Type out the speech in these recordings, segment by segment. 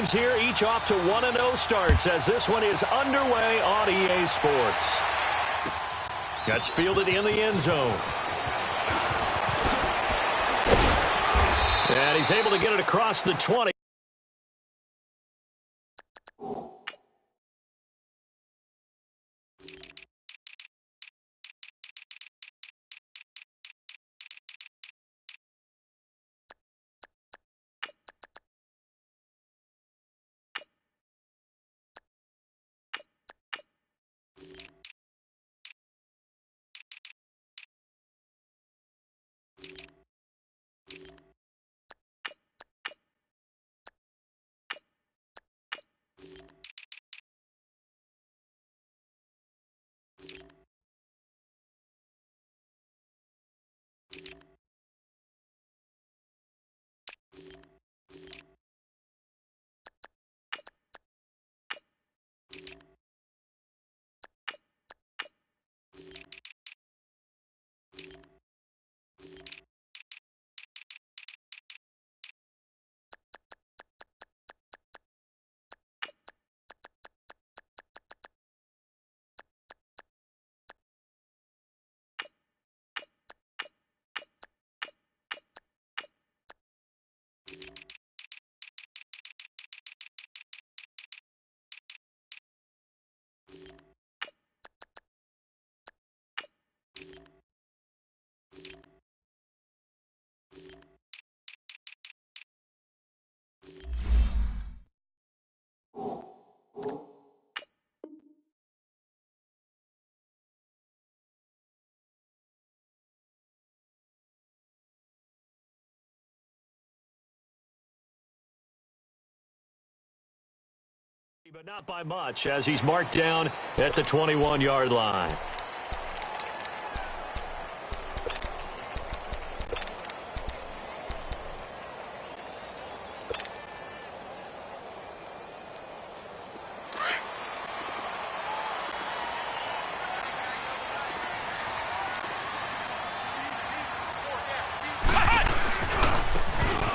teams here, each off to 1-0 starts as this one is underway on EA Sports. That's fielded in the end zone. And he's able to get it across the 20. But not by much as he's marked down at the 21-yard line.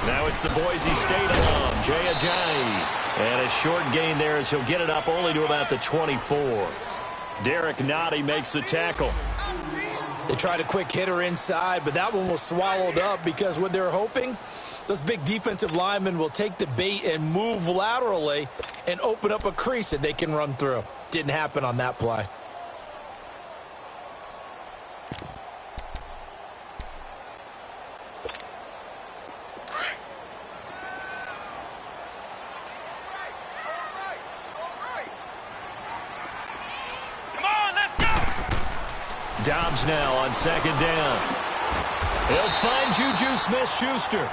Now it's the Boise State alum, Jay Ajayi. And a short gain there as he'll get it up only to about the 24. Derek Nottie makes the tackle. They tried a quick hitter inside, but that one was swallowed up because what they're hoping, those big defensive linemen will take the bait and move laterally and open up a crease that they can run through. Didn't happen on that play. Dobbs now on second down. He'll find Juju Smith-Schuster.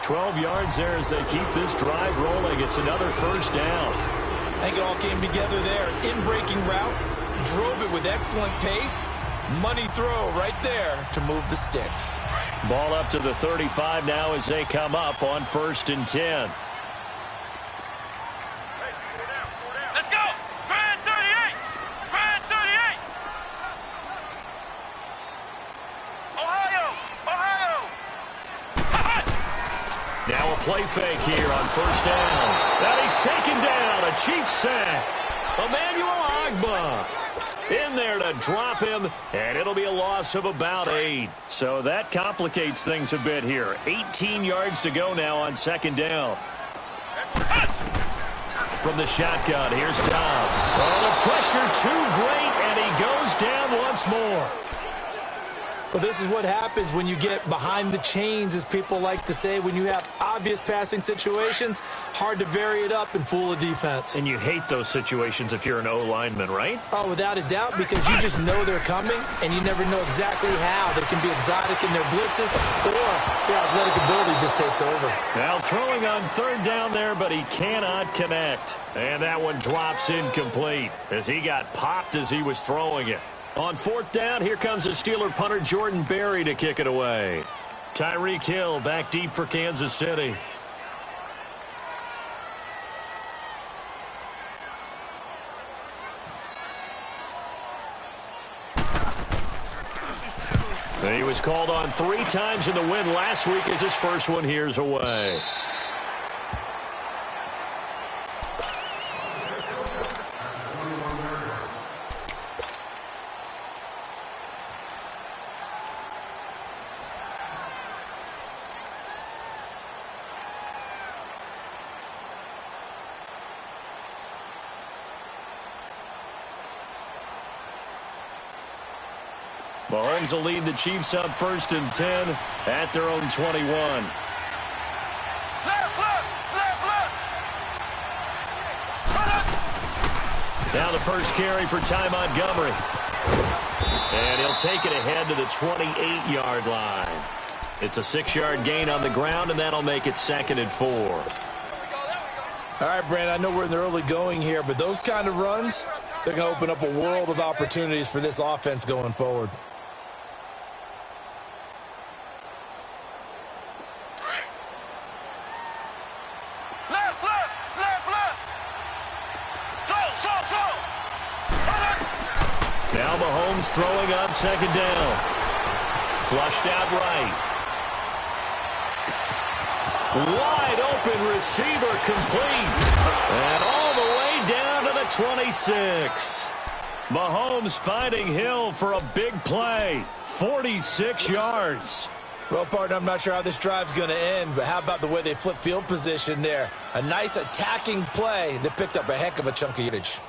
12 yards there as they keep this drive rolling. It's another first down. I think it all came together there. In-breaking route, drove it with excellent pace. Money throw right there to move the sticks. Ball up to the 35 now as they come up on 1st and 10. Now a play fake here on first down. And he's taken down. A Chiefs sack. Emmanuel Ogbah in there to drop him, and it'll be a loss of about 8. So that complicates things a bit here. 18 yards to go now on second down. From the shotgun, here's Dobbs. Oh, the pressure too great, and he goes down once more. Well, this is what happens when you get behind the chains, as people like to say. When you have obvious passing situations, hard to vary it up and fool a defense. And you hate those situations if you're an O-lineman, right? Oh, without a doubt, because you just know they're coming, and you never know exactly how. They can be exotic in their blitzes, or their athletic ability just takes over. Now throwing on third down there, but he cannot connect. And that one drops incomplete as he got popped as he was throwing it. On 4th down, here comes the Steeler punter Jordan Berry to kick it away. Tyreek Hill back deep for Kansas City. He was called on 3 times in the win last week as his first one here's away. Mahomes will lead the Chiefs up 1st and 10 at their own 21. Now the first carry for Ty Montgomery. And he'll take it ahead to the 28-yard line. It's a 6-yard gain on the ground, and that'll make it 2nd and 4. All right, Brandon, I know we're in the early going here, but those kind of runs, they're going to open up a world of opportunities for this offense going forward. Now Mahomes throwing on 2nd down. Flushed out right. Wide open receiver complete. And all the way down to the 26. Mahomes finding Hill for a big play. 46 yards. Well, partner, I'm not sure how this drive's going to end, but how about the way they flip field position there? A nice attacking play that picked up a heck of a chunk of yardage.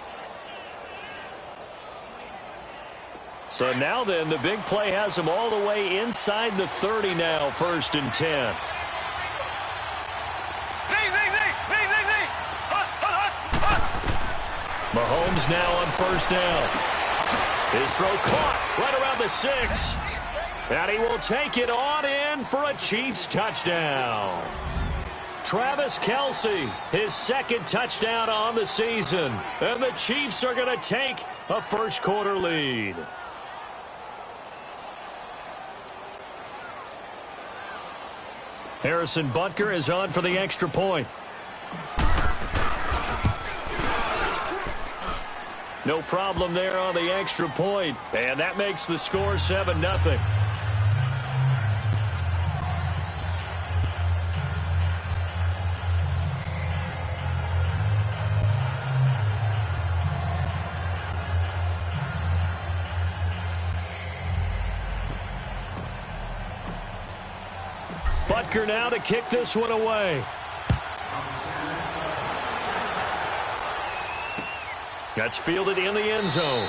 So now then, the big play has him all the way inside the 30 now, 1st and 10. Mahomes now on 1st down. His throw caught right around the 6. And he will take it on in for a Chiefs touchdown. Travis Kelce, his 2nd touchdown on the season. And the Chiefs are going to take a first-quarter lead. Harrison Butker is on for the extra point. No problem there on the extra point. And that makes the score 7-0. Butker now to kick this one away. That's fielded in the end zone.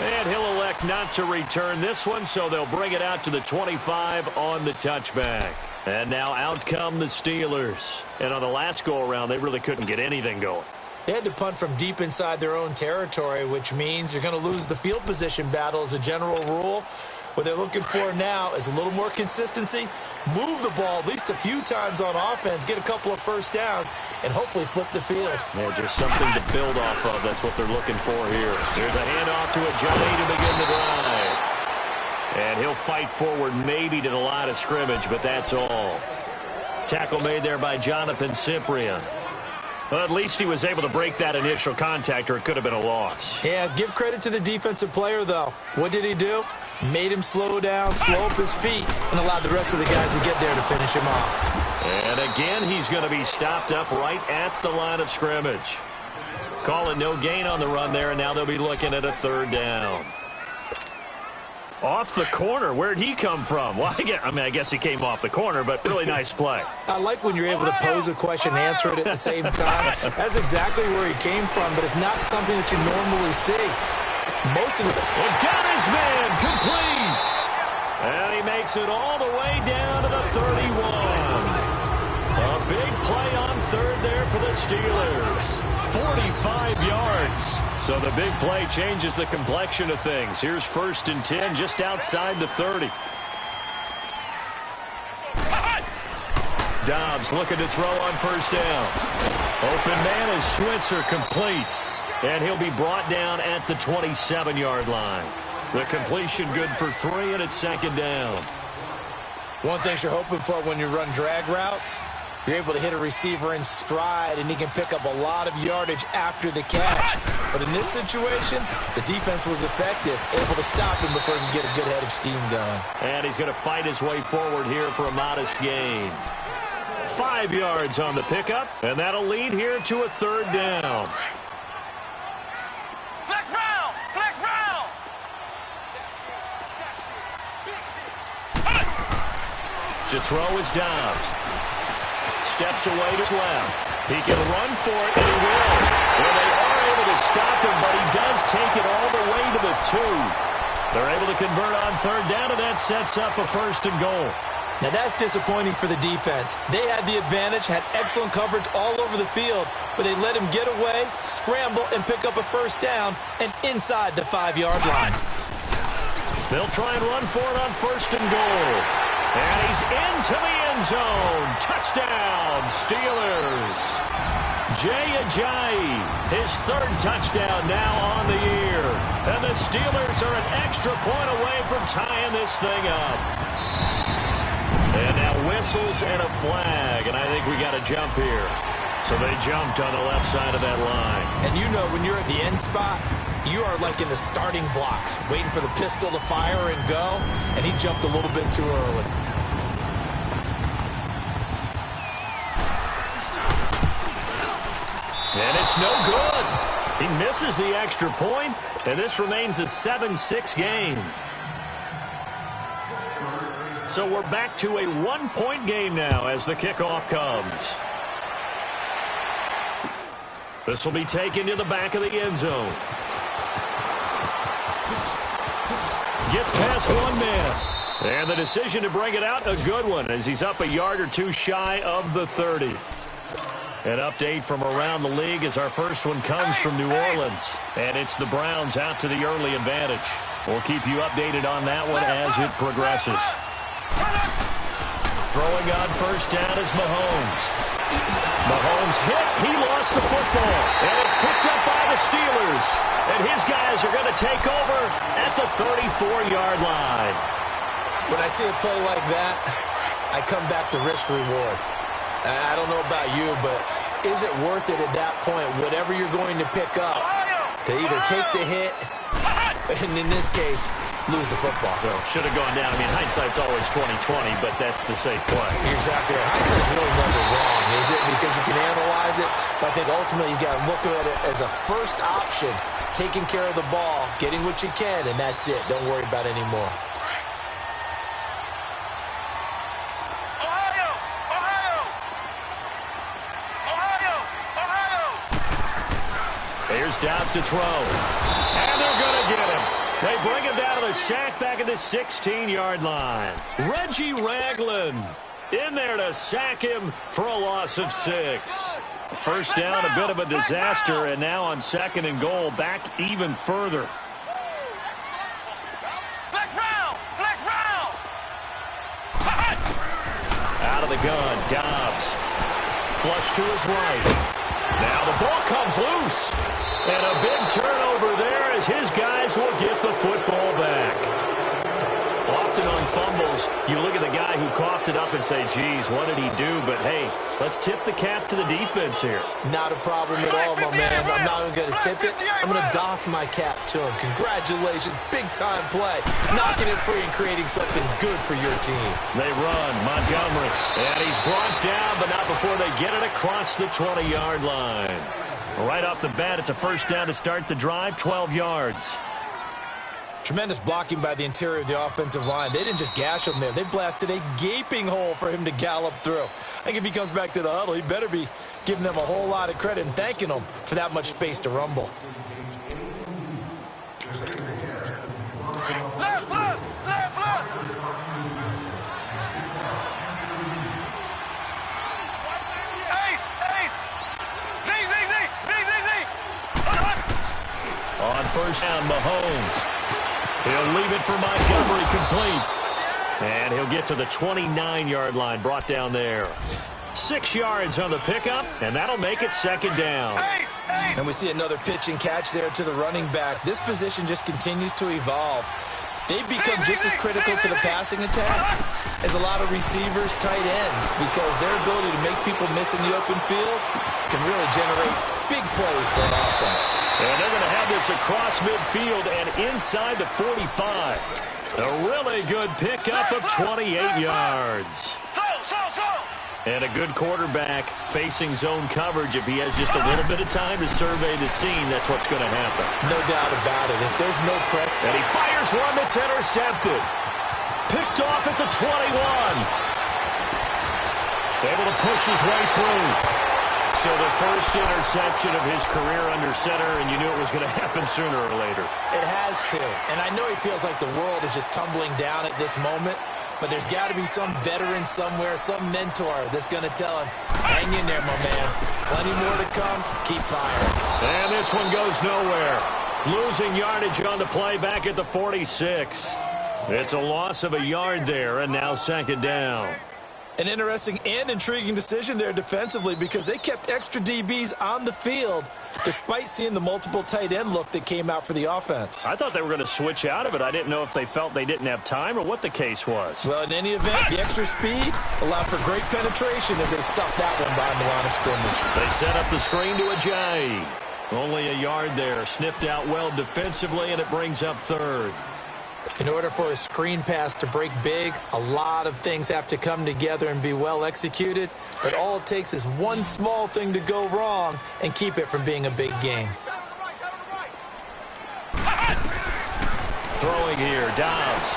And he'll elect not to return this one, so they'll bring it out to the 25 on the touchback. And now out come the Steelers. And on the last go-around, they really couldn't get anything going. They had to punt from deep inside their own territory, which means you're going to lose the field position battle as a general rule. What they're looking for now is a little more consistency, move the ball at least a few times on offense, get a couple of first downs, and hopefully flip the field. Yeah, just something to build off of. That's what they're looking for here. There's a handoff to Ajay to begin the drive. And he'll fight forward maybe to the line of scrimmage, but that's all. Tackle made there by Jonathan Cyprien. Well, at least he was able to break that initial contact, or it could have been a loss. Yeah, give credit to the defensive player, though. What did he do? Made him slow down, slow up his feet, and allowed the rest of the guys to get there to finish him off. And again, he's going to be stopped up right at the line of scrimmage. Calling no gain on the run there, and now they'll be looking at a 3rd down. Off the corner. Where'd he come from? Well, I guess he came off the corner, but really nice play. I like when you're able to pose a question and answer it at the same time. That's exactly where he came from, but it's not something that you normally see. Most of the... And got his man complete. And he makes it all the way down to the 31. A big play on 3rd there for the Steelers. 45 yards. So the big play changes the complexion of things. Here's 1st and 10 just outside the 30. Dobbs looking to throw on 1st down. Open man is Switzer complete. And he'll be brought down at the 27-yard line. The completion good for 3, and it's 2nd down. One thing you're hoping for when you run drag routes, you're able to hit a receiver in stride, and he can pick up a lot of yardage after the catch. But in this situation, the defense was effective, able to stop him before he could get a good head of steam going. And he's going to fight his way forward here for a modest gain. 5 yards on the pickup, and that'll lead here to a 3rd down. To throw is Dobbs. Steps away to his left. He can run for it, and he will. Well, they are able to stop him, but he does take it all the way to the 2. They're able to convert on third down, and that sets up a first and goal. Now, that's disappointing for the defense. They had the advantage, had excellent coverage all over the field, but they let him get away, scramble, and pick up a first down, and inside the 5-yard line. They'll try and run for it on first and goal. And he's into the end zone. Touchdown, Steelers. Jay Ajayi, his third touchdown now on the year. And the Steelers are an extra point away from tying this thing up. And now whistles and a flag, and I think we got a jump here. So they jumped on the left side of that line. And you know when you're at the end spot, you are like in the starting blocks, waiting for the pistol to fire and go, and he jumped a little bit too early. And it's no good. He misses the extra point, and this remains a 7-6 game. So we're back to a 1-point game now as the kickoff comes. This will be taken to the back of the end zone. Gets past one man. And the decision to bring it out, a good one, as he's up a yard or two shy of the 30. An update from around the league as our first one comes from New Orleans. And it's the Browns out to the early advantage. We'll keep you updated on that one as it progresses. Throwing on first down is Mahomes. Mahomes hit. He lost the football. And it's picked up by the Steelers. And his guys are going to take over at the 34-yard line. When I see a play like that, I come back to risk reward. I don't know about you, but is it worth it at that point, whatever you're going to pick up, to either take the hit, and in this case, lose the football? So should have gone down. I mean, hindsight's always 20/20, but that's the safe play. You're exactly right. Hindsight's really never wrong, is it? Because you can analyze it, but I think ultimately you got to look at it as a first option, taking care of the ball, getting what you can, and that's it. Don't worry about it anymore. Here's Dobbs to throw. And they're going to get him. They bring him down to the sack back at the 16-yard line. Reggie Ragland in there to sack him for a loss of 6. First down, a bit of a disaster, and now on second and goal, back even further. Out of the gun, Dobbs. Flush to his right. Now the ball comes loose. And a big turnover there as his guys will get the football back. Often on fumbles, you look at the guy who coughed it up and say, geez, what did he do? But, hey, let's tip the cap to the defense here. Not a problem at all, my man. I'm not even going to tip it. I'm going to doff my cap to him. Congratulations. Big-time play. Knocking it free and creating something good for your team. They run. Montgomery. And he's brought down, but not before they get it across the 20-yard line. Right off the bat, it's a first down to start the drive, 12 yards. Tremendous blocking by the interior of the offensive line. They didn't just gash him there. They blasted a gaping hole for him to gallop through. I think if he comes back to the huddle, he better be giving them a whole lot of credit and thanking them for that much space to rumble. On first down, Mahomes. He'll leave it for Montgomery complete. And he'll get to the 29-yard line, brought down there. 6 yards on the pickup, and that'll make it second down. And we see another pitch and catch there to the running back. This position just continues to evolve. They've become just as critical to the passing attack as a lot of receivers, tight ends, because their ability to make people miss in the open field can really generate big plays for an offense. And they're going to have this across midfield and inside the 45. A really good pickup of 28 yards. And a good quarterback facing zone coverage. If he has just a little bit of time to survey the scene, that's what's going to happen. No doubt about it. If there's no pressure. And he fires one that's intercepted. Picked off at the 21. Able to push his way through. So the first interception of his career under center, and you knew it was going to happen sooner or later. It has to. And I know he feels like the world is just tumbling down at this moment, but there's got to be some veteran somewhere, some mentor that's going to tell him, hang in there, my man. Plenty more to come. Keep firing. And this one goes nowhere. Losing yardage on the play back at the 46. It's a loss of a yard there, and now second down. An interesting and intriguing decision there defensively because they kept extra DBs on the field despite seeing the multiple tight end look that came out for the offense. I thought they were going to switch out of it. I didn't know if they felt they didn't have time or what the case was. Well, in any event, the extra speed allowed for great penetration as they stuffed that one behind the line of scrimmage. They set up the screen to Ajayi. Only a yard there. Sniffed out well defensively, and it brings up third. In order for a screen pass to break big, a lot of things have to come together and be well executed. But all it takes is one small thing to go wrong and keep it from being a big game. Throwing here, Dobbs,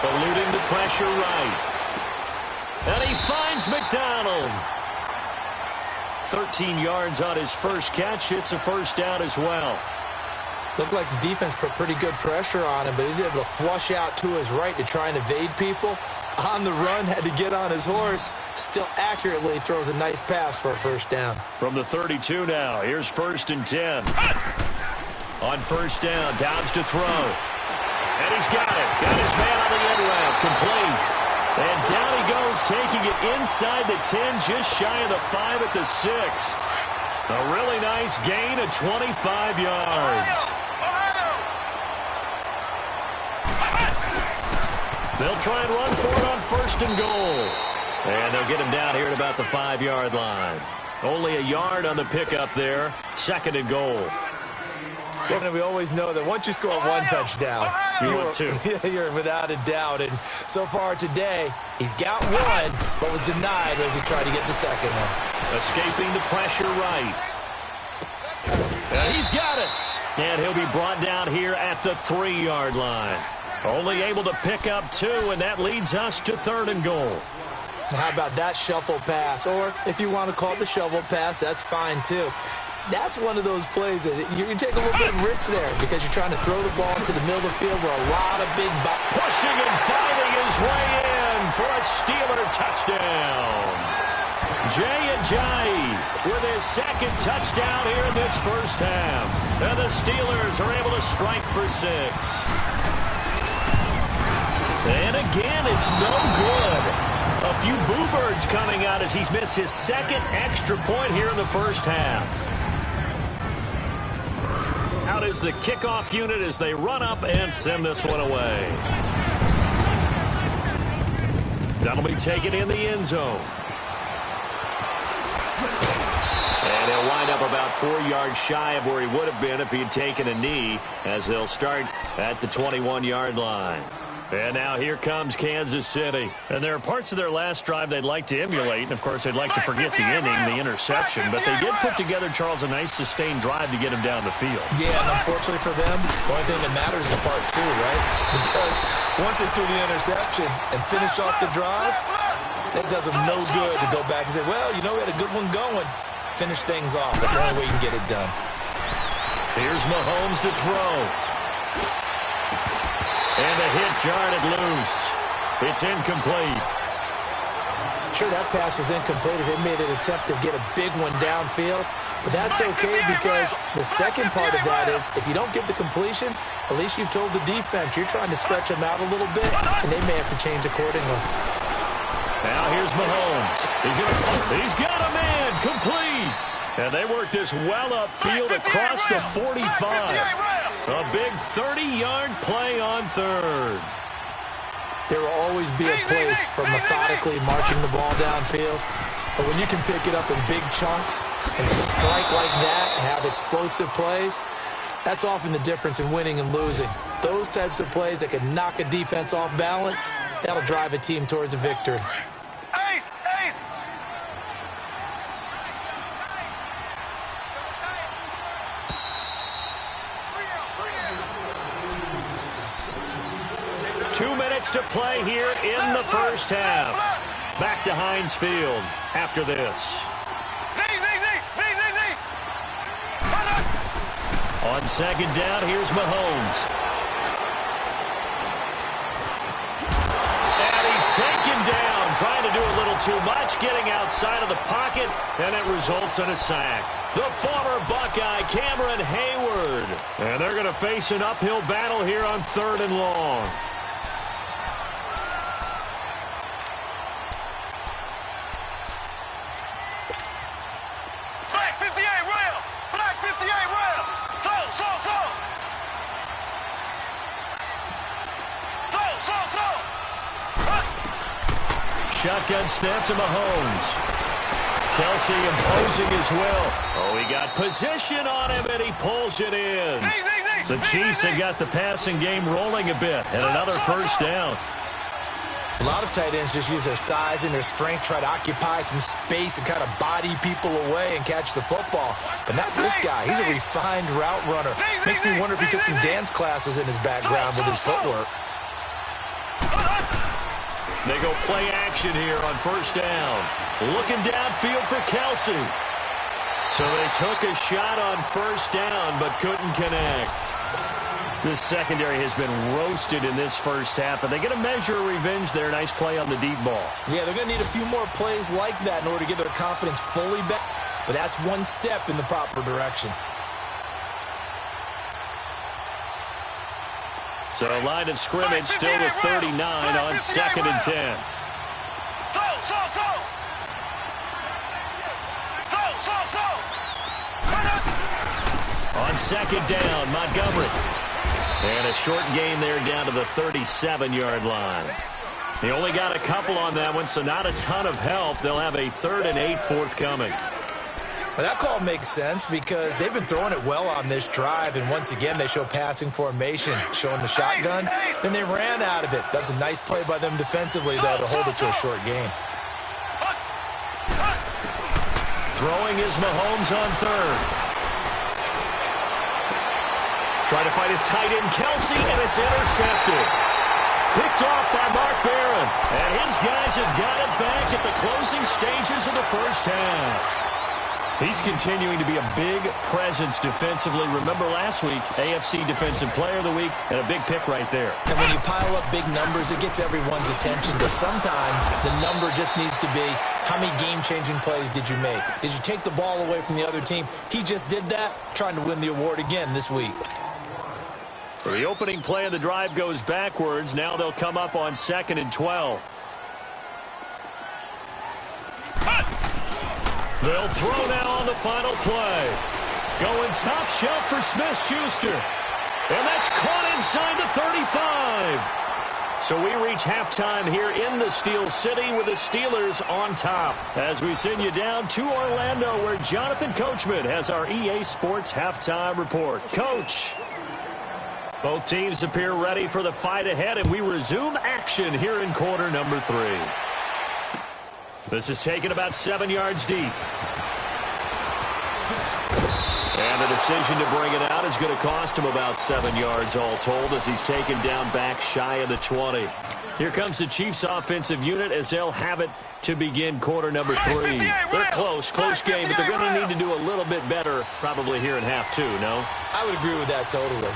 eluding the pressure right. And he finds McDonald. 13 yards on his first catch. It's a first down as well. Looked like the defense put pretty good pressure on him, but he's able to flush out to his right to try and evade people. On the run, had to get on his horse. Still accurately throws a nice pass for a first down. From the 32 now, here's 1st and 10. On first down, Dobbs to throw. And he's got it. Got his man on the end route. Complete. And down he goes, taking it inside the 10, just shy of the 5 at the 6. A really nice gain of 25 yards. They'll try and run for it on 1st and goal. And they'll get him down here at about the 5-yard line. Only a yard on the pickup there. 2nd and goal. Well, we always know that once you score one touchdown, you're without a doubt. And so far today, he's got one, but was denied as he tried to get the second one. Escaping the pressure right. And he's got it. And he'll be brought down here at the 3-yard line. Only able to pick up 2, and that leads us to 3rd and goal. How about that shuffle pass? Or if you want to call it the shovel pass, that's fine too. That's one of those plays that you take a little bit of risk there because you're trying to throw the ball into the middle of the field where a lot of big pushing and fighting his way in for a Steeler touchdown. Jay Ajayi with his 2nd touchdown here in this first half. And the Steelers are able to strike for 6. And again, it's no good. A few boo birds coming out as he's missed his 2nd extra point here in the first half. Out is the kickoff unit as they run up and send this one away. That'll be taken in the end zone. And he'll wind up about 4 yards shy of where he would have been if he had taken a knee, as they'll start at the 21-yard line. And now here comes Kansas City. And there are parts of their last drive they'd like to emulate. And, of course, they'd like to forget the inning, the interception. But they did put together, Charles, a nice sustained drive to get him down the field. Yeah, and unfortunately for them, the only thing that matters is part 2, right? Because once they threw the interception and finished off the drive, that does them no good to go back and say, well, you know, we had a good one going. Finish things off. That's the only way you can get it done. Here's Mahomes to throw. And a hit jarred it loose. It's incomplete. Sure, that pass was incomplete as they made an attempt to get a big one downfield. But that's okay because the second part of that is if you don't get the completion, at least you've told the defense you're trying to stretch them out a little bit, and they may have to change accordingly. Now here's Mahomes. He's got a man. Complete. And they work this well upfield across the 45. A big 30-yard play on 3rd. There will always be a place for methodically marching the ball downfield. But when you can pick it up in big chunks and strike like that, have explosive plays, that's often the difference in winning and losing. Those types of plays that can knock a defense off balance, that'll drive a team towards a victory. 2 minutes to play here in the first half. Back to Heinz Field after this. On second down, here's Mahomes. And he's taken down, trying to do a little too much, getting outside of the pocket, and it results in a sack. The former Buckeye, Cameron Hayward. And they're going to face an uphill battle here on 3rd and long. Black 58 rail! Black 58 rail! Shotgun snap to Mahomes. Kelsey imposing his will. Oh, he got position on him, and he pulls it in. The Chiefs have got the passing game rolling a bit, and another first down. A lot of tight ends just use their size and their strength, try to occupy some space and kind of body people away and catch the football. But not this guy. He's a refined route runner. Makes me wonder if he took some dance classes in his background with his footwork. They go play action here on first down. Looking downfield for Kelsey. So they took a shot on first down but couldn't connect. This secondary has been roasted in this first half, but they get a measure of revenge there. Nice play on the deep ball. Yeah, they're going to need a few more plays like that in order to get their confidence fully back. But that's one step in the proper direction. So line of scrimmage still with 39 on 2nd and 10. On 2nd down, Montgomery. And a short gain there down to the 37-yard line. They only got a couple on that one, so not a ton of help. They'll have a 3rd and 8 forthcoming. Well, that call makes sense because they've been throwing it well on this drive, and once again they show passing formation, showing the shotgun. Then they ran out of it. That was a nice play by them defensively, though, to hold it to a short gain. Throwing is Mahomes on 3rd. Trying to fight his tight end, Kelsey, and it's intercepted. Picked off by Mark Barron. And his guys have got it back at the closing stages of the first half. He's continuing to be a big presence defensively. Remember last week, AFC Defensive Player of the Week, and a big pick right there. And when you pile up big numbers, it gets everyone's attention. But sometimes the number just needs to be, how many game-changing plays did you make? Did you take the ball away from the other team? He just did that, trying to win the award again this week. So the opening play of the drive goes backwards. Now they'll come up on 2nd and 12. They'll throw now on the final play. Going top shelf for Smith-Schuster. And that's caught inside the 35. So we reach halftime here in the Steel City with the Steelers on top. As we send you down to Orlando, where Jonathan Coachman has our EA Sports halftime report. Coach. Both teams appear ready for the fight ahead, and we resume action here in quarter number 3. This is taken about 7 yards deep. And the decision to bring it out is going to cost him about 7 yards all told as he's taken down back shy of the 20. Here comes the Chiefs offensive unit as they'll have it to begin quarter number 3. They're close game, but they're going to need to do a little bit better probably here in half 2, no? I would agree with that totally.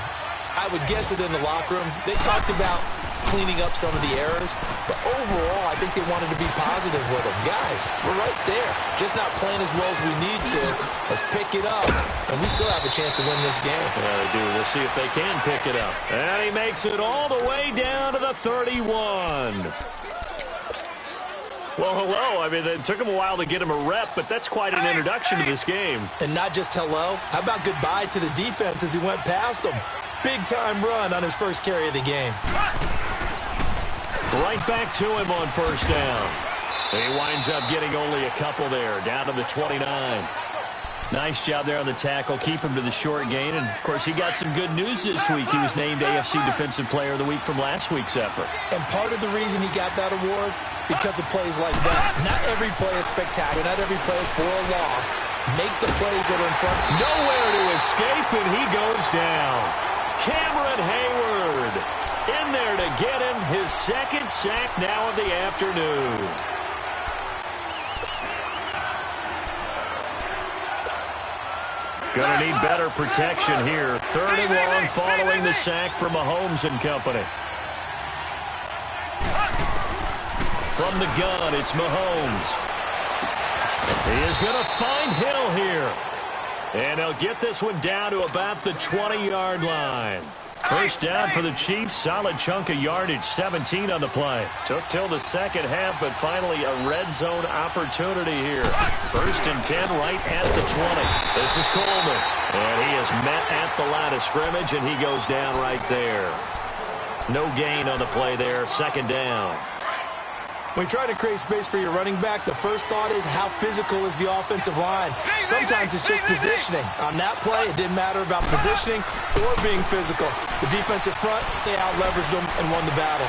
I would guess it in the locker room. They talked about cleaning up some of the errors, but overall, I think they wanted to be positive with them. Guys, we're right there. Just not playing as well as we need to. Let's pick it up, and we still have a chance to win this game. Yeah, they do. We'll see if they can pick it up. And he makes it all the way down to the 31. Well, hello. I mean, it took him a while to get him a rep, but that's quite an introduction to this game. And not just hello. How about goodbye to the defense as he went past him? Big-time run on his first carry of the game. Right back to him on first down. He winds up getting only a couple there, down to the 29. Nice job there on the tackle, keep him to the short gain. And, of course, he got some good news this week. He was named AFC Defensive Player of the Week from last week's effort. And part of the reason he got that award, because of plays like that. Not every play is spectacular. Not every play is for a loss. Make the plays that are in front. Nowhere to escape, and he goes down. Cameron Hayward in there to get him his second sack now of the afternoon. Gonna need better protection here. 3rd and long following the sack from Mahomes and company. From the gun, it's Mahomes. He is going to find Hill here. And he'll get this one down to about the 20-yard line. First down for the Chiefs. Solid chunk of yardage, 17 on the play. Took till the second half, but finally a red zone opportunity here. 1st and 10 right at the 20. This is Coleman. And he is met at the line of scrimmage, and he goes down right there. No gain on the play there. 2nd down. When you try to create space for your running back, the first thought is how physical is the offensive line. Sometimes it's just positioning. On that play, it didn't matter about positioning or being physical. The defensive front, they out-leveraged them and won the battle.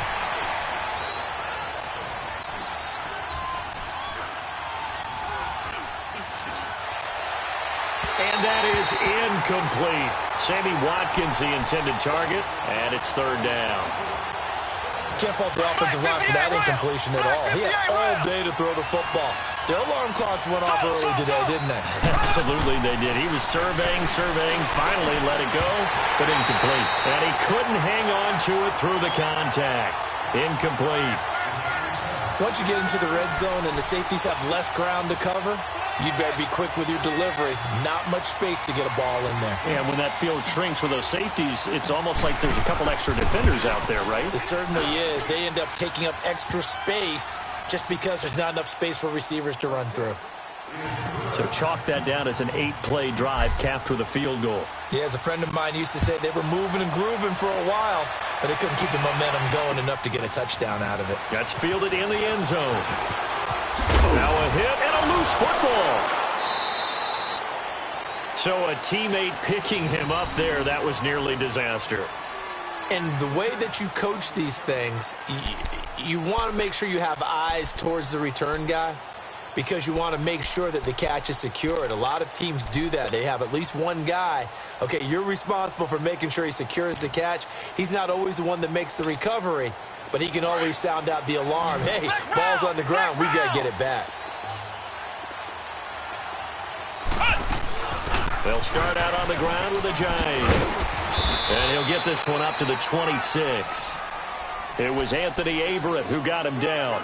And that is incomplete. Sammy Watkins, the intended target, and it's 3rd down. Can't fault the offensive line for that incompletion at all. He had all day to throw the football. Their alarm clocks went off early today, didn't they? Absolutely they did. He was surveying, finally let it go, but incomplete. And he couldn't hang on to it through the contact. Incomplete. Once you get into the red zone and the safeties have less ground to cover, you'd better be quick with your delivery. Not much space to get a ball in there. And when that field shrinks with those safeties, it's almost like there's a couple extra defenders out there, right? It certainly is. They end up taking up extra space just because there's not enough space for receivers to run through. So chalk that down as an 8-play drive capped with a field goal. Yeah, as a friend of mine used to say, they were moving and grooving for a while, but they couldn't keep the momentum going enough to get a touchdown out of it. That's fielded in the end zone. Now a hit and a loose football. So a teammate picking him up there, that was nearly disaster. And the way that you coach these things, you want to make sure you have eyes towards the return guy because you want to make sure that the catch is secured. A lot of teams do that. They have at least one guy. Okay, you're responsible for making sure he secures the catch. He's not always the one that makes the recovery, but he can always sound out the alarm. Hey, ball's on the ground. We got to get it back. They'll start out on the ground with a giant. And he'll get this one up to the 26. It was Anthony Averett who got him down.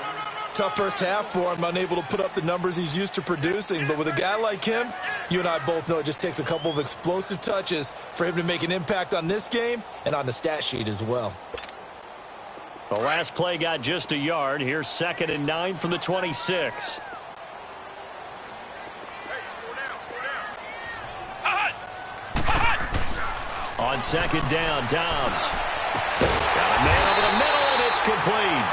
Tough first half for him, unable to put up the numbers he's used to producing. But with a guy like him, you and I both know it just takes a couple of explosive touches for him to make an impact on this game and on the stat sheet as well. The last play got just a yard. Here's 2nd and 9 from the 26. On 2nd down, Dobbs. Got a man over the middle, and it's complete.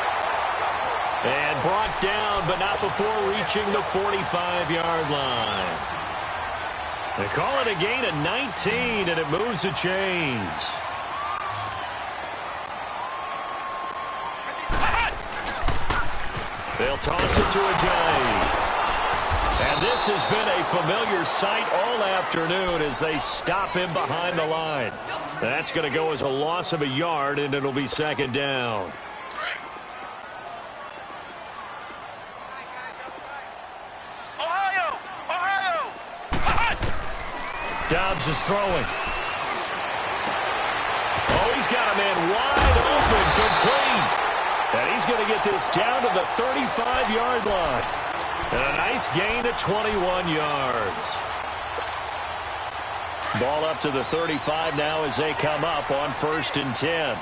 And brought down, but not before reaching the 45-yard line. They call it a gain of 19, and it moves the chains. They'll toss it to Ajayi. And this has been a familiar sight all afternoon as they stop him behind the line. That's going to go as a loss of a yard, and it'll be 2nd down. Dobbs is throwing. Oh, he's got a man wide open, complete. And he's going to get this down to the 35-yard line. And a nice gain of 21 yards. Ball up to the 35 now as they come up on 1st and 10.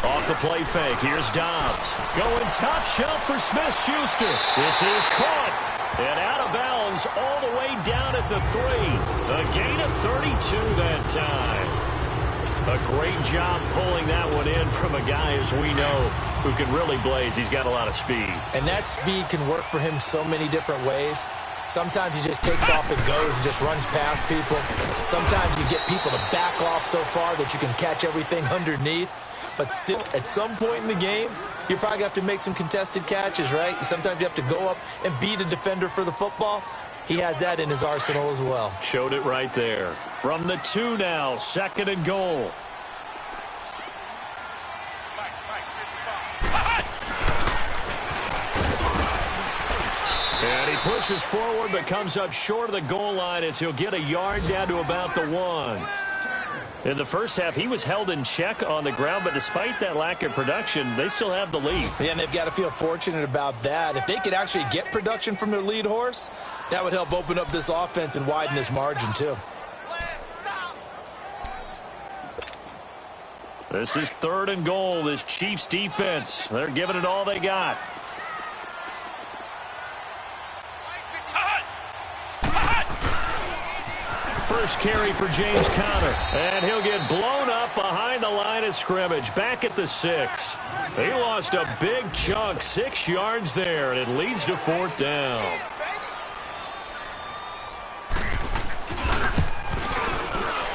Off the play fake, here's Dobbs. Going top shelf for Smith-Schuster. This is caught. And out of bounds all the way down at the 3. A gain of 32 that time. A great job pulling that one in from a guy, as we know, who can really blaze. He's got a lot of speed. And that speed can work for him so many different ways. Sometimes he just takes off and goes and just runs past people. Sometimes you get people to back off so far that you can catch everything underneath. But still, at some point in the game, you probably have to make some contested catches, right? Sometimes you have to go up and beat a defender for the football. He has that in his arsenal as well. Showed it right there. From the 2 now, 2nd and goal. pushes forward but comes up short of the goal line as he'll get a yard down to about the 1. In the first half, he was held in check on the ground, but despite that lack of production, they still have the lead. Yeah, and they've got to feel fortunate about that. If they could actually get production from their lead horse, that would help open up this offense and widen this margin, too. This is 3rd and goal, this Chiefs defense. They're giving it all they got. First carry for James Conner, and he'll get blown up behind the line of scrimmage, back at the 6. He lost a big chunk, 6 yards there, and it leads to 4th down.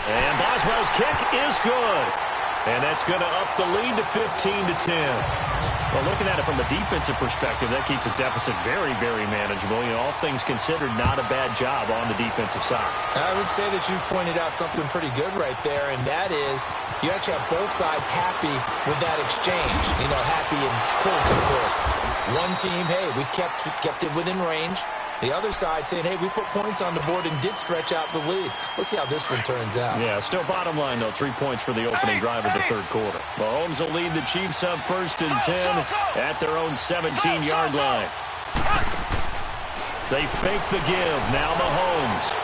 And Boswell's kick is good, and that's going to up the lead to 15-10. Well, looking at it from a defensive perspective, that keeps the deficit very, very manageable. You know, all things considered, not a bad job on the defensive side. I would say that you've pointed out something pretty good right there, and that is you actually have both sides happy with that exchange. You know, happy and full, of course. One team, hey, we've kept it within range. The other side saying, hey, we put points on the board and did stretch out the lead. Let's see how this one turns out. Yeah, still bottom line, though. 3 points for the opening drive of the 3rd quarter. Mahomes will lead the Chiefs up 1st and 10 at their own 17-yard line. They fake the give. Now Mahomes.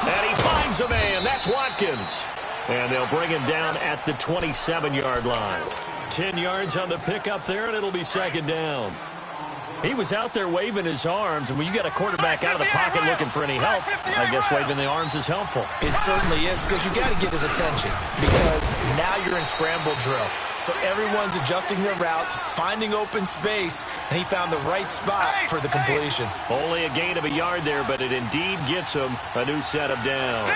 And he finds a man. That's Watkins. And they'll bring him down at the 27-yard line. 10 yards on the pickup there, and it'll be 2nd down. He was out there waving his arms, and when you got a quarterback out of the pocket looking for any help, I guess waving the arms is helpful. It certainly is, because you got to get his attention, because now you're in scramble drill. So everyone's adjusting their routes, finding open space, and he found the right spot for the completion. Only a gain of a yard there, but it indeed gets him a new set of downs.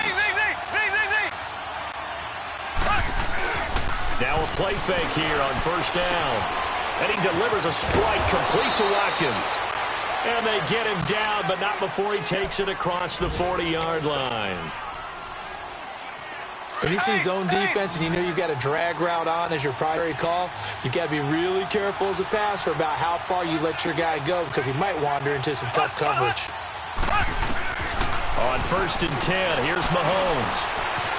Now a play fake here on 1st down. And he delivers a strike complete to Watkins. And they get him down, but not before he takes it across the 40-yard line. When you see zone defense and you know you've got a drag route on as your primary call, you've got to be really careful as a passer about how far you let your guy go, because he might wander into some tough coverage. On 1st and 10, here's Mahomes.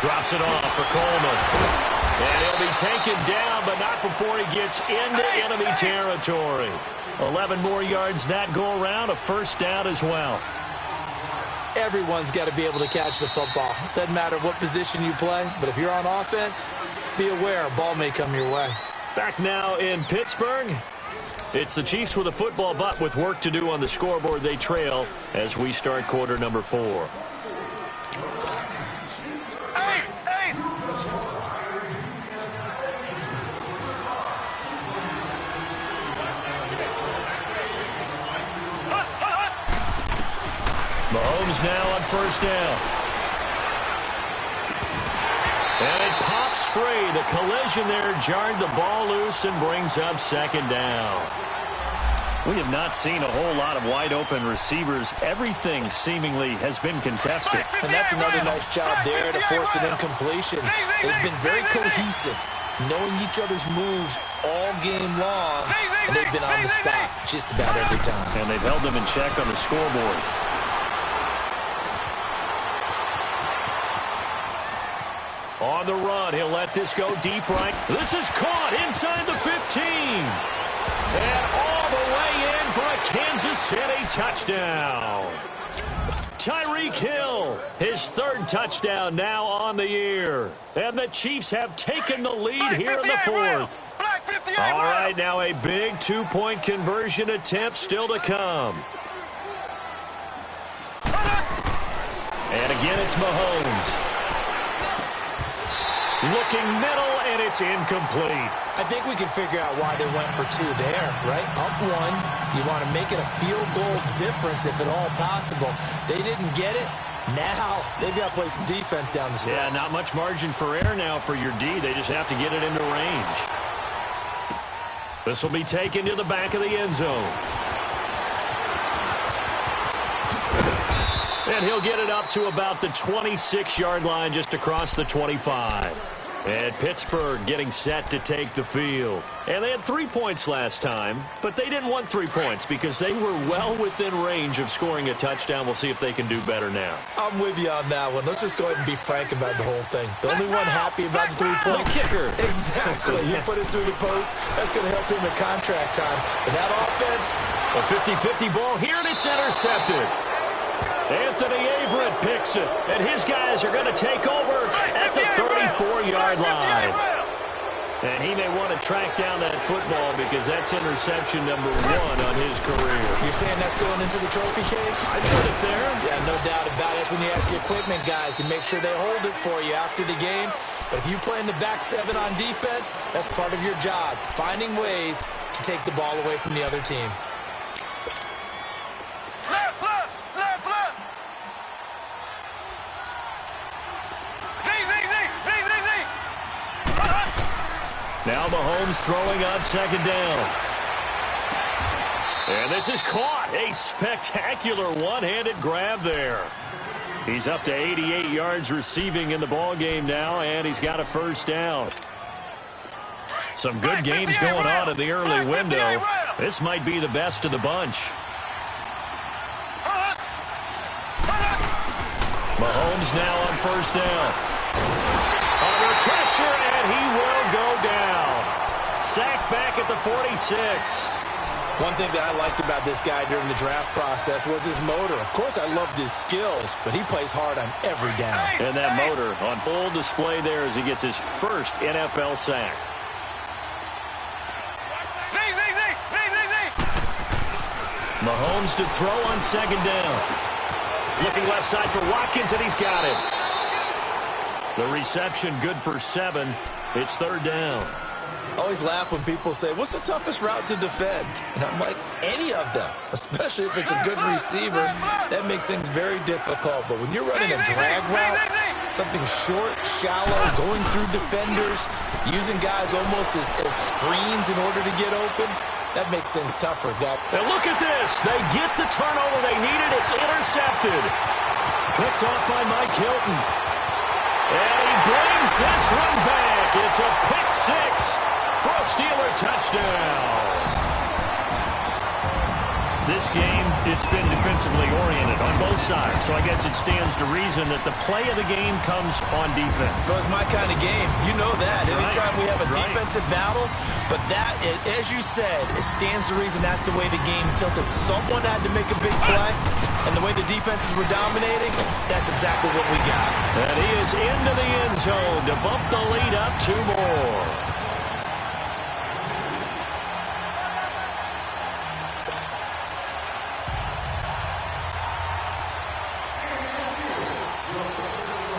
Drops it off for Coleman. And he'll be taken down, but not before he gets into enemy territory. 11 more yards that go around, a 1st down as well. Everyone's got to be able to catch the football. Doesn't matter what position you play, but if you're on offense, be aware a ball may come your way. Back now in Pittsburgh. It's the Chiefs with a football, but with work to do on the scoreboard. They trail as we start quarter number 4. Mahomes now on 1st down. And it pops free. The collision there jarred the ball loose and brings up 2nd down. We have not seen a whole lot of wide-open receivers. Everything seemingly has been contested. And that's another nice job there to force an incompletion. They've been very cohesive, knowing each other's moves all game long, and they've been on the spot just about every time. And they've held them in check on the scoreboard. On the run, he'll let this go deep right. This is caught inside the 15. And all the way in for a Kansas City touchdown. Tyreek Hill, his 3rd touchdown now on the year. And the Chiefs have taken the lead here in the 4th. All right, now a big 2-point conversion attempt still to come. And again, it's Mahomes. Looking middle, and it's incomplete. I think we can figure out why they went for 2 there, right? Up 1, you want to make it a field goal difference if at all possible. They didn't get it. Now they've got to play some defense down the stretch. Yeah, not much margin for error now for your D. They just have to get it into range. This will be taken to the back of the end zone. And he'll get it up to about the 26-yard line, just across the 25. And Pittsburgh getting set to take the field. And they had 3 points last time, but they didn't want 3 points because they were well within range of scoring a touchdown. We'll see if they can do better now. I'm with you on that one. Let's just go ahead and be frank about the whole thing. The only one happy about the 3-point kicker. Exactly. You put it through the post. That's going to help him in contract time. But that offense. A 50-50 ball here, and it's intercepted. Anthony Averett picks it, and his guys are going to take over at the 34-yard line. And he may want to track down that football because that's interception number 1 on his career. You're saying that's going into the trophy case? I put it there. Yeah, no doubt about it. That's when you ask the equipment guys to make sure they hold it for you after the game. But if you play in the back 7 on defense, that's part of your job, finding ways to take the ball away from the other team. Now Mahomes throwing on second down. And this is caught. A spectacular one-handed grab there. He's up to 88 yards receiving in the ballgame now, and he's got a first down. Some good games going on in the early window. This might be the best of the bunch. Mahomes now on first down. Under pressure, and he will go down. Sacked back at the 46. One thing that I liked about this guy during the draft process was his motor. Of course, I loved his skills, but he plays hard on every down. And that motor on full display there as he gets his first NFL sack. Mahomes to throw on second down. Looking left side for Watkins, and he's got it. The reception good for 7. It's third down. I always laugh when people say, what's the toughest route to defend? And I'm like, any of them, especially if it's a good receiver. That makes things very difficult. But when you're running a drag route, something short, shallow, going through defenders, using guys almost as screens in order to get open, that makes things tougher. And look at this. They get the turnover they needed. It's intercepted. Picked off by Mike Hilton. And he brings this one back. It's a pick 6 for a Steeler touchdown. This game, it's been defensively oriented on both sides, so I guess it stands to reason that the play of the game comes on defense. So it's my kind of game. You know that. That's Anytime right. we have a That's defensive battle, but that, as you said, it stands to reason that's the way the game tilted. Someone had to make a big play, and the way the defenses were dominating, that's exactly what we got. And he is into the end zone to bump the lead up 2 more.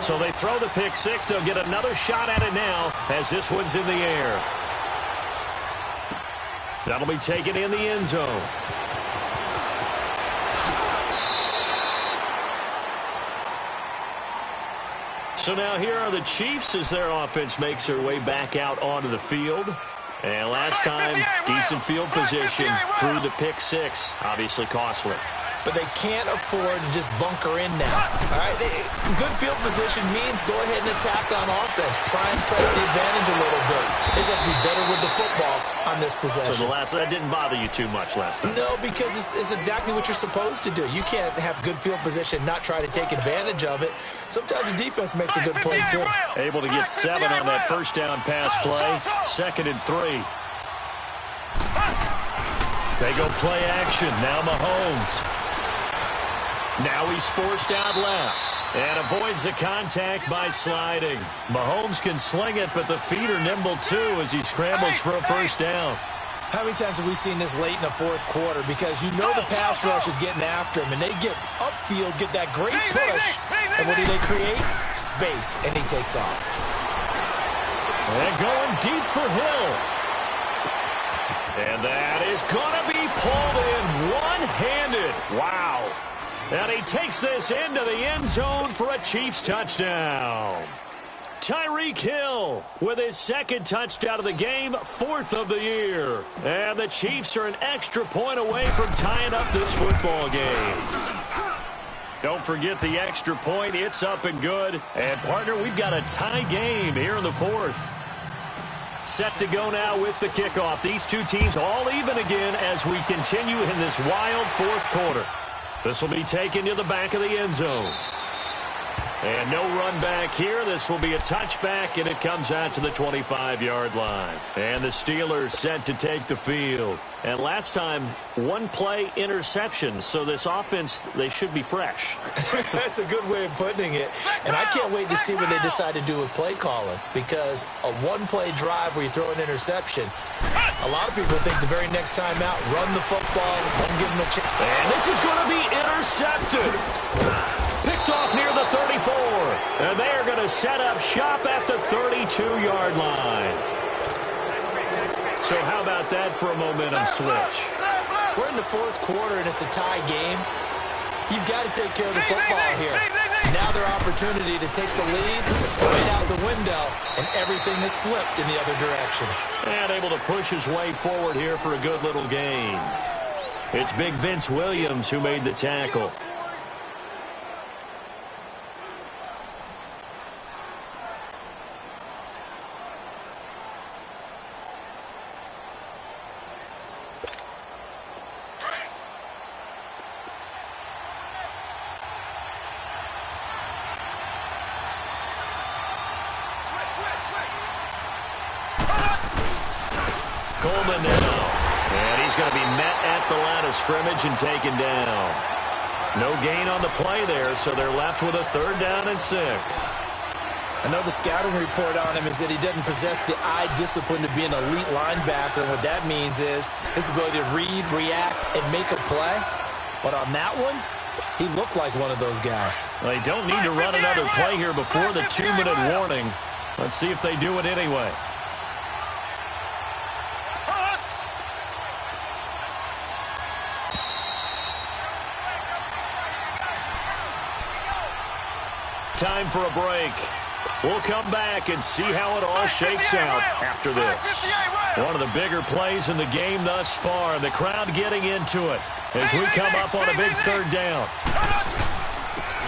So they throw the pick 6. They'll get another shot at it now as this one's in the air. That'll be taken in the end zone. So now here are the Chiefs as their offense makes their way back out onto the field. And last time, decent field position through the pick 6. Obviously costly. But they can't afford to just bunker in now. All right, good field position means go ahead and attack on offense. Try and press the advantage a little bit. They just have to be better with the football on this possession. So that didn't bother you too much last time? No, because it's exactly what you're supposed to do. You can't have good field position, not try to take advantage of it. Sometimes the defense makes a good play, too. Able to get 7 on that first down pass play. 2nd and 3. They go play action. Now Mahomes. Now he's forced out left and avoids the contact by sliding. Mahomes can sling it, but the feet are nimble too as he scrambles for a first down. How many times have we seen this late in the fourth quarter? Because you know the pass rush is getting after him, and they get upfield, get that great push, and what do they create? Space, and he takes off. And going deep for Hill. And that is going to be pulled in one-handed. Wow. And he takes this into the end zone for a Chiefs touchdown. Tyreek Hill with his 2nd touchdown of the game, 4th of the year. And the Chiefs are an extra point away from tying up this football game. Don't forget the extra point. It's up and good. And, partner, we've got a tie game here in the fourth. Set to go now with the kickoff. These two teams all even again as we continue in this wild fourth quarter. This will be taken to the back of the end zone. And no run back here. This will be a touchback, and it comes out to the 25-yard line. And the Steelers set to take the field. And last time, one-play interception. So this offense, they should be fresh. That's a good way of putting it. And I can't wait to see what they decide to do with play calling. Because a one-play drive where you throw an interception, a lot of people think the very next time out, run the football, don't give them a chance. And this is going to be intercepted. Picked off near the 34. And they are going to set up shop at the 32-yard line. So how about that for a momentum switch? We're in the fourth quarter, and it's a tie game. You've got to take care of the football here. Now their opportunity to take the lead right out the window, and everything is flipped in the other direction. And able to push his way forward here for a good little gain. It's big Vince Williams who made the tackle. Coleman now. And he's going to be met at the line of scrimmage and taken down. No gain on the play there, so they're left with a 3rd down and 6. I know the scouting report on him is that he doesn't possess the eye discipline to be an elite linebacker. And what that means is his ability to read, react, and make a play. But on that one, he looked like one of those guys. Well, they don't need to run another play here before the 2-minute warning. Let's see if they do it anyway. Time for a break. We'll come back and see how it all shakes out after this. One of the bigger plays in the game thus far, and the crowd getting into it as we come up on a big 3rd down.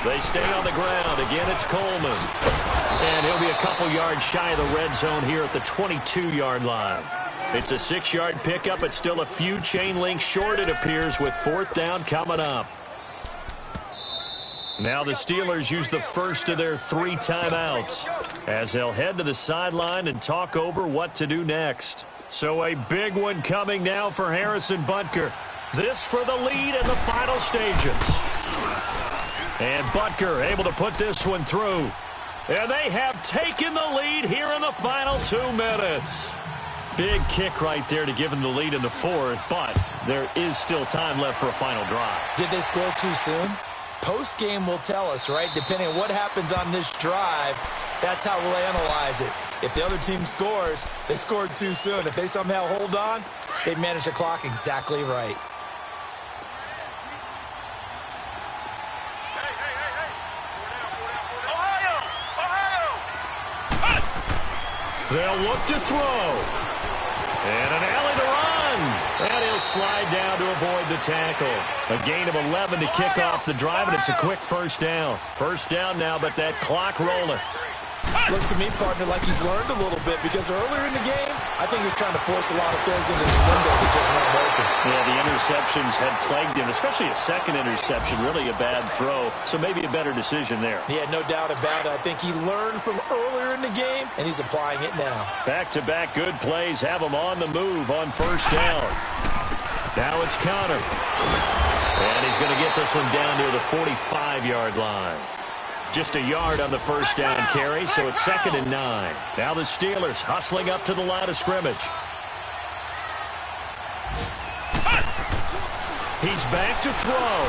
They stay on the ground. Again, it's Coleman. And he'll be a couple yards shy of the red zone here at the 22-yard line. It's a 6-yard pickup. It's still a few chain links short, it appears, with 4th down coming up. Now the Steelers use the first of their 3 timeouts as they'll head to the sideline and talk over what to do next. So a big one coming now for Harrison Butker. This for the lead in the final stages. And Butker able to put this one through. And they have taken the lead here in the final 2 minutes. Big kick right there to give them the lead in the 4th, but there is still time left for a final drive. Did they score too soon? Post-game will tell us, right? Depending on what happens on this drive, that's how we'll analyze it. If the other team scores, they scored too soon. If they somehow hold on, they manage the clock exactly right. They'll look to throw. And an alley to run. And he'll slide down to avoid the tackle. A gain of 11 to kick off the drive, and it's a quick 1st down. 1st down now, but that clock rolling. Looks to me, partner, like he's learned a little bit because earlier in the game, I think he was trying to force a lot of throws into his windows that just weren't open. Yeah, the interceptions had plagued him, especially a second interception, really a bad throw. So maybe a better decision there. Yeah, no doubt about it. I think he learned from earlier in the game, and he's applying it now. Back-to-back good plays have him on the move on 1st down. Now it's Connor. And he's going to get this one down to the 45-yard line. Just a yard on the 1st down carry, so it's 2nd and 9. Now the Steelers hustling up to the line of scrimmage. He's back to throw.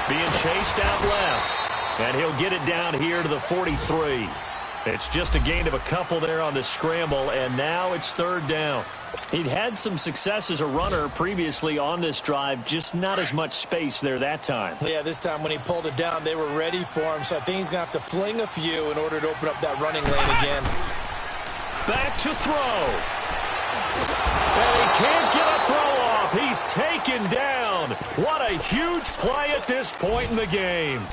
Being chased out left. And he'll get it down here to the 43. It's just a gain of a couple there on the scramble, and now it's 3rd down. He'd had some success as a runner previously on this drive, just not as much space there that time. Yeah, this time when he pulled it down, they were ready for him, so I think he's going to have to fling a few in order to open up that running lane again. Back to throw. And he can't get a throw off. He he's taken down. What a huge play at this point in the game.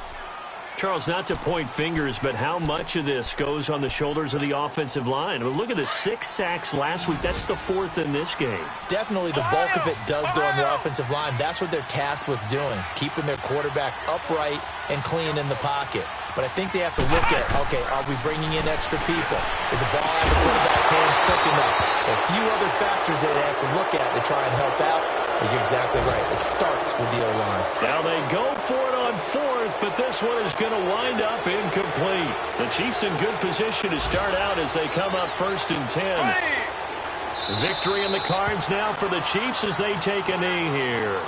Charles, not to point fingers, but how much of this goes on the shoulders of the offensive line? I mean, look at the 6 sacks last week. That's the 4th in this game. Definitely the bulk of it does go on the offensive line. That's what they're tasked with doing, keeping their quarterback upright and clean in the pocket. But I think they have to look at, okay, are we bringing in extra people? Is the ball out of the quarterback's hands quick enough? A few other factors that they have to look at to try and help out. But you're exactly right. It starts with the O-line. Now they go for it on 4th, but this one is going to wind up incomplete. The Chiefs in good position to start out as they come up 1st and 10. Victory in the cards now for the Chiefs as they take a knee here.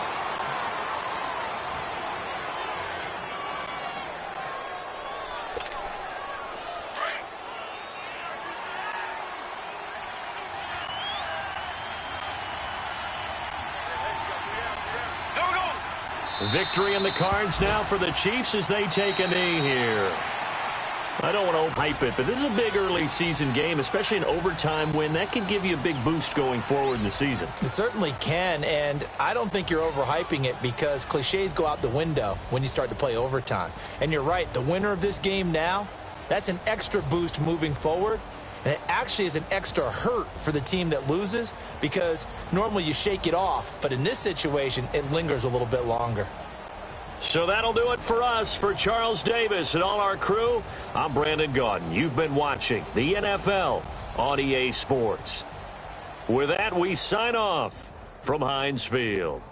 Victory in the cards now for the Chiefs as they take a knee here. I don't want to hype it, but this is a big early season game, especially an overtime win. That can give you a big boost going forward in the season. It certainly can, and I don't think you're overhyping it because cliches go out the window when you start to play overtime. And you're right, the winner of this game now, that's an extra boost moving forward. And it actually is an extra hurt for the team that loses because normally you shake it off. But in this situation, it lingers a little bit longer. So that'll do it for us. For Charles Davis and all our crew, I'm Brandon Gaudin. You've been watching the NFL on EA Sports. With that, we sign off from Heinz Field.